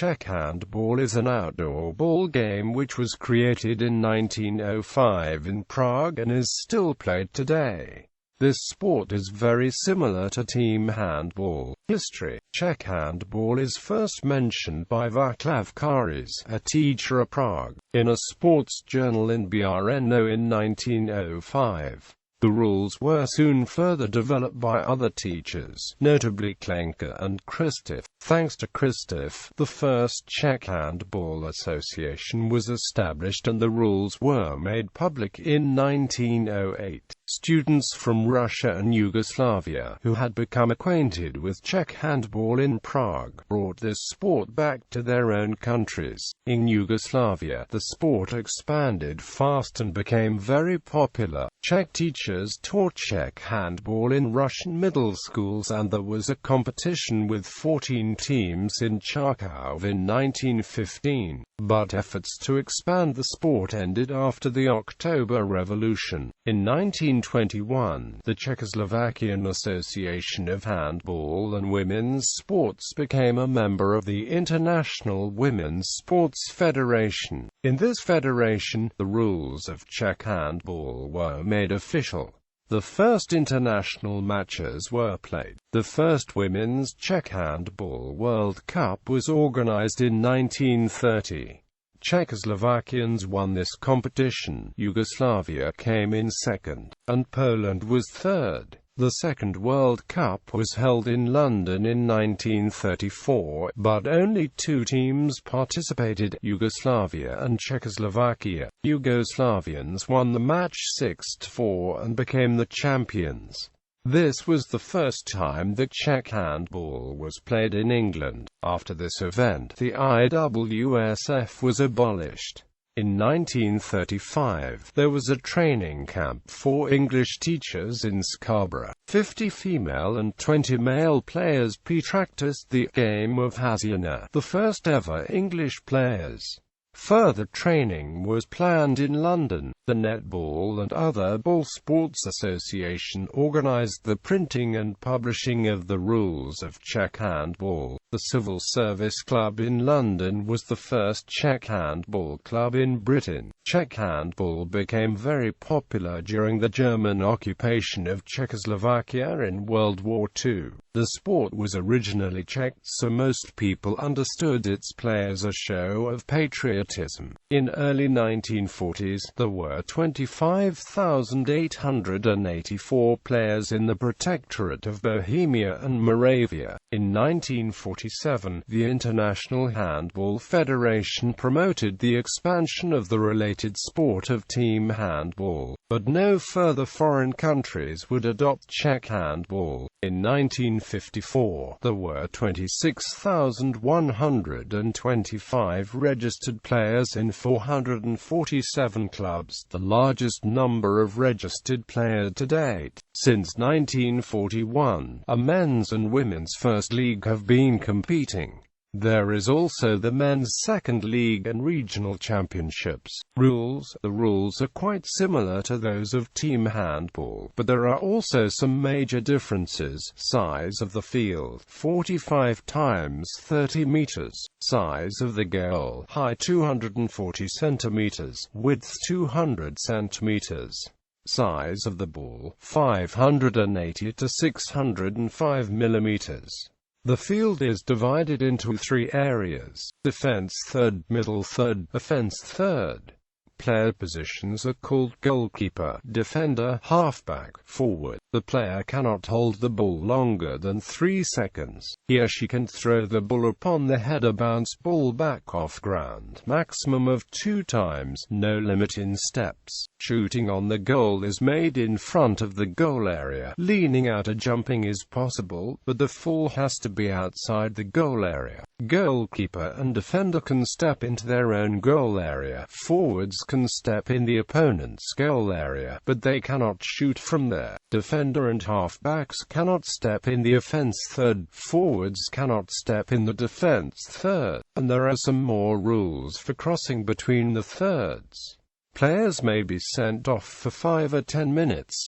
Czech handball is an outdoor ball game which was created in 1905 in Prague and is still played today. This sport is very similar to team handball. History: Czech handball is first mentioned by Václav Karas, a teacher of Prague, in a sports journal in Jiri-brno in 1905. The rules were soon further developed by other teachers, notably Klenka and Kristof. Thanks to Kristof, the first Czech Handball Association was established and the rules were made public in 1908. Students from Russia and Yugoslavia, who had become acquainted with Czech handball in Prague, brought this sport back to their own countries. In Yugoslavia, the sport expanded fast and became very popular. Czech teachers taught Czech handball in Russian middle schools, and there was a competition with 14 teams in Charkov in 1915. But efforts to expand the sport ended after the October Revolution. In 1921, the Czechoslovakian Association of Handball and Women's Sports became a member of the International Women's Sports Federation. In this federation, the rules of Czech handball were made official. The first international matches were played. The first Women's Czech Handball World Cup was organized in 1930. Czechoslovakians won this competition, Yugoslavia came in second, and Poland was third. The second World Cup was held in London in 1934, but only two teams participated, Yugoslavia and Czechoslovakia. Yugoslavians won the match 6-4 and became the champions. This was the first time that Czech handball was played in England. After this event, the IWSF was abolished. In 1935, there was a training camp for English teachers in Scarborough. 50 female and 20 male players practiced the game of Haziana, the first ever English players. Further training was planned in London. The Netball and other ball sports association organized the printing and publishing of the rules of Czech handball. The Civil Service Club in London was the first Czech handball club in Britain. Czech handball became very popular during the German occupation of Czechoslovakia in World War II. The sport was originally Czech, so most people understood its play as a show of patriotism. In early 1940s, there were 25,884 players in the Protectorate of Bohemia and Moravia. In 1947, the International Handball Federation promoted the expansion of the related sport of team handball, but no further foreign countries would adopt Czech handball. In 1954, there were 26,125 registered players in 447 clubs, the largest number of registered players to date. Since 1941, a men's and women's first league have been competing. There is also the men's second league and regional championships. Rules: the rules are quite similar to those of team handball, but there are also some major differences. Size of the field, 45 times 30 meters. Size of the goal, height 240 centimeters, width 200 centimeters. Size of the ball, 580 to 605 millimeters. The field is divided into 3 areas: defense third, middle third, offense third. Player positions are called goalkeeper, defender, halfback, forward. The player cannot hold the ball longer than 3 seconds. He or she can throw the ball upon the header, bounce ball back off ground, maximum of 2 times, no limit in steps. Shooting on the goal is made in front of the goal area. Leaning out or jumping is possible, but the fall has to be outside the goal area. Goalkeeper and defender can step into their own goal area. Forwards can step in the opponent's goal area, but they cannot shoot from there. Defender and halfbacks cannot step in the offense third. Forwards cannot step in the defense third. And there are some more rules for crossing between the thirds. Players may be sent off for 5 or 10 minutes.